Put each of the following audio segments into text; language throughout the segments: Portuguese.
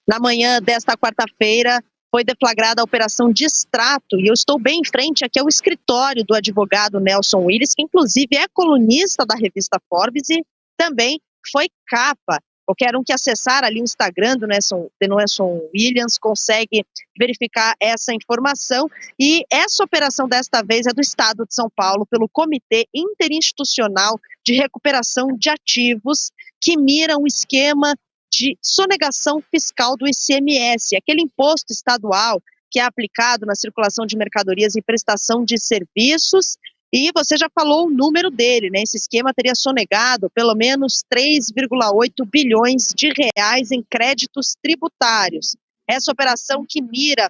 Na manhã desta quarta-feira, foi deflagrada a operação Distrato, e eu estou bem em frente aqui ao escritório do advogado Nelson Willis, que inclusive é colunista da revista Forbes e também foi capa. Qualquer um que acessar ali o Instagram do Nelson Williams consegue verificar essa informação. E essa operação desta vez é do Estado de São Paulo, pelo Comitê Interinstitucional de Recuperação de Ativos, que mira um esquema de sonegação fiscal do ICMS, aquele imposto estadual que é aplicado na circulação de mercadorias e prestação de serviços. E você já falou o número dele, né? Esse esquema teria sonegado pelo menos 3,8 bilhões de reais em créditos tributários. Essa operação que mira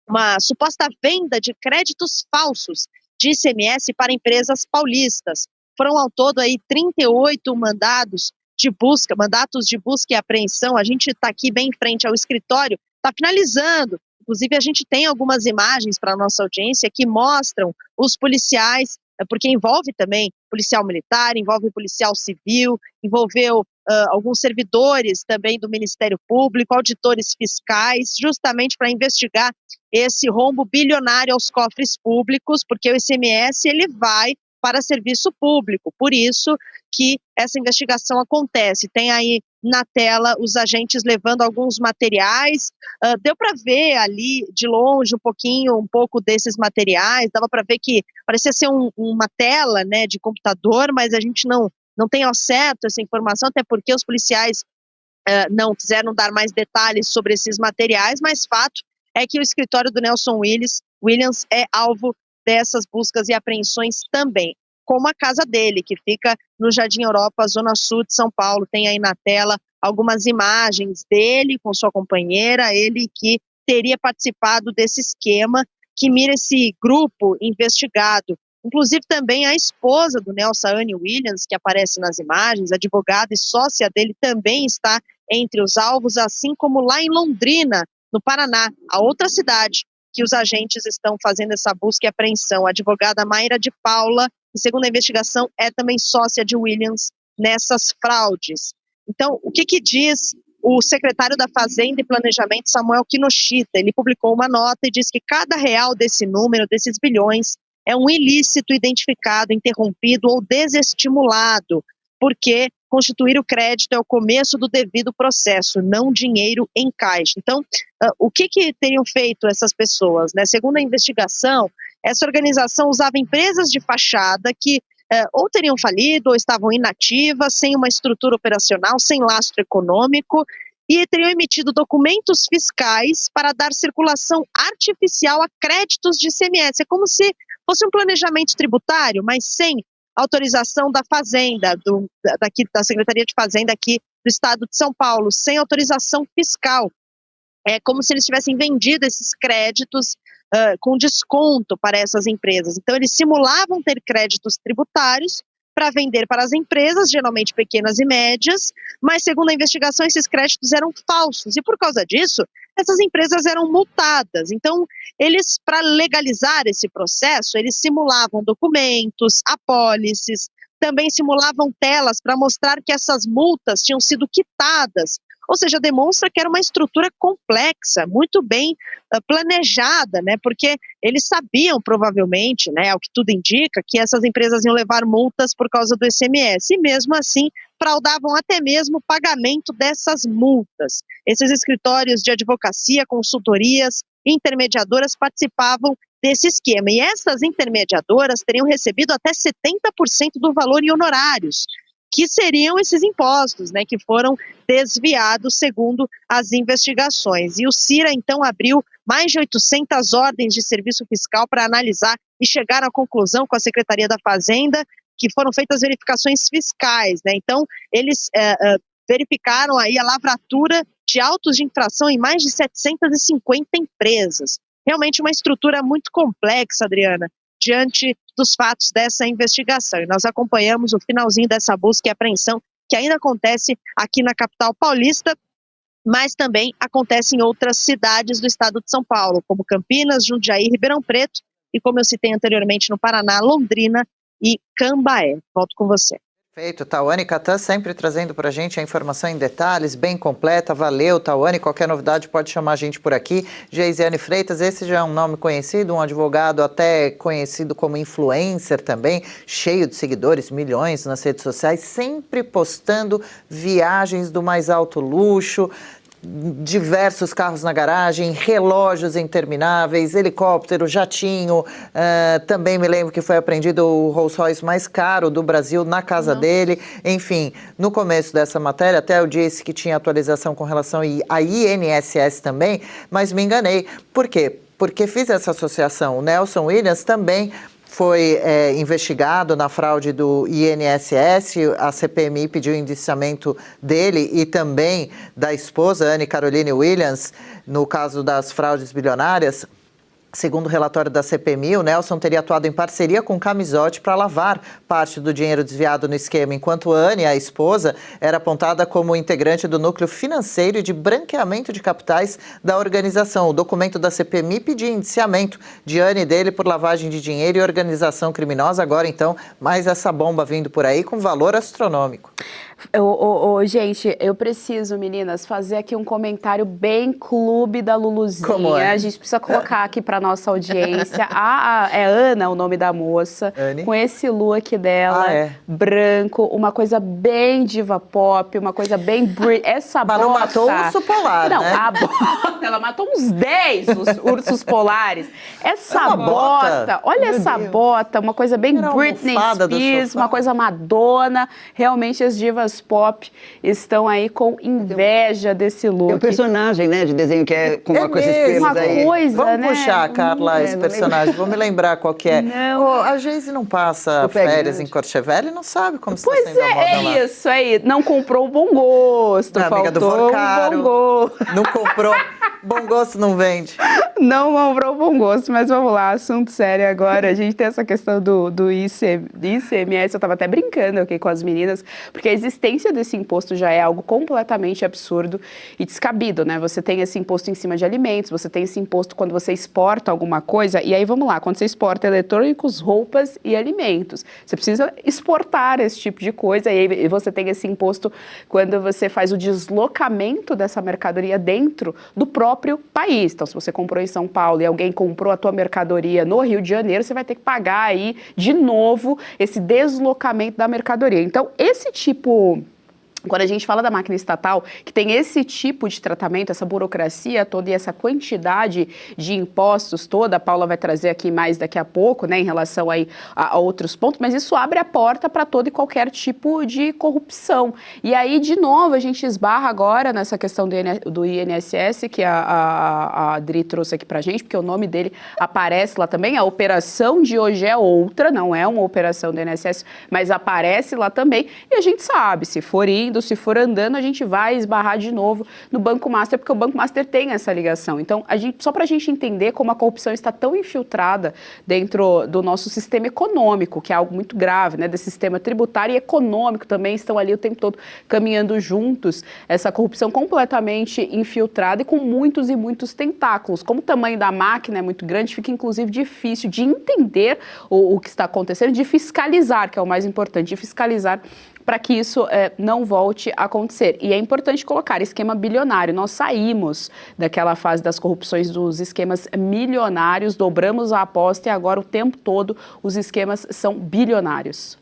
uma suposta venda de créditos falsos de ICMS para empresas paulistas. Foram ao todo aí 38 mandatos de busca e apreensão. A gente está aqui bem em frente ao escritório, está finalizando. Inclusive, a gente tem algumas imagens para a nossa audiência que mostram os policiais, porque envolve também policial militar, envolve policial civil, envolveu alguns servidores também do Ministério Público, auditores fiscais, justamente para investigar esse rombo bilionário aos cofres públicos, porque o ICMS ele vai para serviço público, por isso que essa investigação acontece. Tem aí na tela os agentes levando alguns materiais, deu para ver ali de longe um pouco desses materiais, dava para ver que parecia ser uma tela, né, de computador, mas a gente não tem ao certo essa informação, até porque os policiais não quiseram dar mais detalhes sobre esses materiais, mas fato é que o escritório do Nelson Williams é alvo dessas buscas e apreensões também, como a casa dele, que fica no Jardim Europa, Zona Sul de São Paulo. Tem aí na tela algumas imagens dele com sua companheira, ele que teria participado desse esquema que mira esse grupo investigado. Inclusive também a esposa do Nelson, Anne Williams, que aparece nas imagens, advogada e sócia dele, também está entre os alvos, assim como lá em Londrina, no Paraná, a outra cidade que os agentes estão fazendo essa busca e apreensão. A advogada Mayra de Paula, que segundo a investigação é também sócia de Williams nessas fraudes. Então, o que diz o secretário da Fazenda e Planejamento, Samuel Kinoshita? Ele publicou uma nota e diz que cada real desse número, desses bilhões, é um ilícito identificado, interrompido ou desestimulado, porque constituir o crédito é o começo do devido processo, não dinheiro em caixa. Então, o que teriam feito essas pessoas, né? Segundo a investigação, essa organização usava empresas de fachada que ou teriam falido ou estavam inativas, sem uma estrutura operacional, sem lastro econômico, e teriam emitido documentos fiscais para dar circulação artificial a créditos de ICMS. É como se fosse um planejamento tributário, mas sem autorização da Fazenda, da Secretaria de Fazenda aqui do Estado de São Paulo, sem autorização fiscal. É como se eles tivessem vendido esses créditos com desconto para essas empresas. Então, eles simulavam ter créditos tributários para vender para as empresas, geralmente pequenas e médias, mas, segundo a investigação, esses créditos eram falsos. E, por causa disso, essas empresas eram multadas. Então, eles, para legalizar esse processo, eles simulavam documentos, apólices, também simulavam telas para mostrar que essas multas tinham sido quitadas. Ou seja, demonstra que era uma estrutura complexa, muito bem planejada, né? Porque eles sabiam, provavelmente, né, ao que tudo indica, que essas empresas iam levar multas por causa do ICMS, e mesmo assim fraudavam até mesmo o pagamento dessas multas. Esses escritórios de advocacia, consultorias, intermediadoras participavam desse esquema, e essas intermediadoras teriam recebido até 70% do valor em honorários, que seriam esses impostos, né, que foram desviados segundo as investigações. E o CIRA, então, abriu mais de 800 ordens de serviço fiscal para analisar e chegar à conclusão com a Secretaria da Fazenda que foram feitas verificações fiscais, né? Então, eles verificaram aí a lavratura de autos de infração em mais de 750 empresas. Realmente uma estrutura muito complexa, Adriana, diante dos fatos dessa investigação. E nós acompanhamos o finalzinho dessa busca e apreensão, que ainda acontece aqui na capital paulista, mas também acontece em outras cidades do estado de São Paulo, como Campinas, Jundiaí, Ribeirão Preto, e como eu citei anteriormente, no Paraná, Londrina e Cambaé. Volto com você. Perfeito, Tawane Catan sempre trazendo para a gente a informação em detalhes, bem completa. Valeu, Tawane. Qualquer novidade pode chamar a gente por aqui. Geisiane Freitas, esse já é um nome conhecido, um advogado até conhecido como influencer também, cheio de seguidores, milhões nas redes sociais, sempre postando viagens do mais alto luxo, diversos carros na garagem, relógios intermináveis, helicóptero, jatinho. Também me lembro que foi apreendido o Rolls Royce mais caro do Brasil na casa dele. Enfim, no começo dessa matéria, até eu disse que tinha atualização com relação à INSS também, mas me enganei. Por quê? Porque fiz essa associação. O Nelson Williams também foi investigado na fraude do INSS, a CPMI pediu indiciamento dele e também da esposa, Anne Caroline Williams, no caso das fraudes bilionárias. Segundo o relatório da CPMI, o Nelson teria atuado em parceria com o Camisotti para lavar parte do dinheiro desviado no esquema, enquanto Anne, a esposa, era apontada como integrante do núcleo financeiro e de branqueamento de capitais da organização. O documento da CPMI pedia indiciamento de Anne e dele por lavagem de dinheiro e organização criminosa. Agora, então, mais essa bomba vindo por aí com valor astronômico. Gente, eu preciso, meninas, fazer aqui um comentário bem clube da Luluzinha. Como é? A gente precisa colocar aqui para nossa audiência. É Ana o nome da moça. Anne. Com esse look dela, branco, uma coisa bem diva pop, uma coisa bem... Essa Mas bota... não matou um urso polar, não, né? A bota, ela matou uns 10 ursos polares. Essa bota, olha essa bota, uma coisa bem Britney Spears, uma coisa Madonna. Realmente as divas pop estão aí com inveja desse look. Tem um personagem, né, de desenho que é com uma coisa mesmo? Uma aí. coisa, Vamos né? puxar, Carla, esse personagem. Vou me lembrar qual que é. Não. A Geise não passa férias em Courchevel e não sabe como está sendo a moda lá. Isso aí. Não comprou o bom gosto, Minha amiga do faltou Forcaro, o bom gosto. não comprou. Bom gosto não vende. Não comprou o bom gosto, mas vamos lá, assunto sério agora. A gente tem essa questão do ICMS, eu estava até brincando aqui com as meninas, porque a existência desse imposto já é algo completamente absurdo e descabido, né? Você tem esse imposto em cima de alimentos, você tem esse imposto quando você exporta alguma coisa, e aí vamos lá, quando você exporta eletrônicos, roupas e alimentos, você precisa exportar esse tipo de coisa, e aí você tem esse imposto quando você faz o deslocamento dessa mercadoria dentro do próprio país. Então, se você comprou em São Paulo e alguém comprou a tua mercadoria no Rio de Janeiro, você vai ter que pagar aí de novo esse deslocamento da mercadoria. Então, esse tipo... Quando a gente fala da máquina estatal, que tem esse tipo de tratamento, essa burocracia toda e essa quantidade de impostos toda, a Paula vai trazer aqui mais daqui a pouco, né, em relação aí a outros pontos, mas isso abre a porta para todo e qualquer tipo de corrupção. E aí, de novo, a gente esbarra agora nessa questão do INSS, que a Adri trouxe aqui pra gente, porque o nome dele aparece lá também. A operação de hoje é outra, não é uma operação do INSS, mas aparece lá também. E a gente sabe, se for indo, se for andando, a gente vai esbarrar de novo no Banco Master, porque o Banco Master tem essa ligação. Então, só para a gente entender como a corrupção está tão infiltrada dentro do nosso sistema econômico, que é algo muito grave, né? Desse sistema tributário e econômico também estão ali o tempo todo caminhando juntos. Essa corrupção completamente infiltrada e com muitos e muitos tentáculos. Como o tamanho da máquina é muito grande, fica inclusive difícil de entender o que está acontecendo, de fiscalizar, que é o mais importante, de fiscalizar para que isso não volte a acontecer. E é importante colocar esquema bilionário. Nós saímos daquela fase das corrupções dos esquemas milionários, dobramos a aposta e agora o tempo todo os esquemas são bilionários.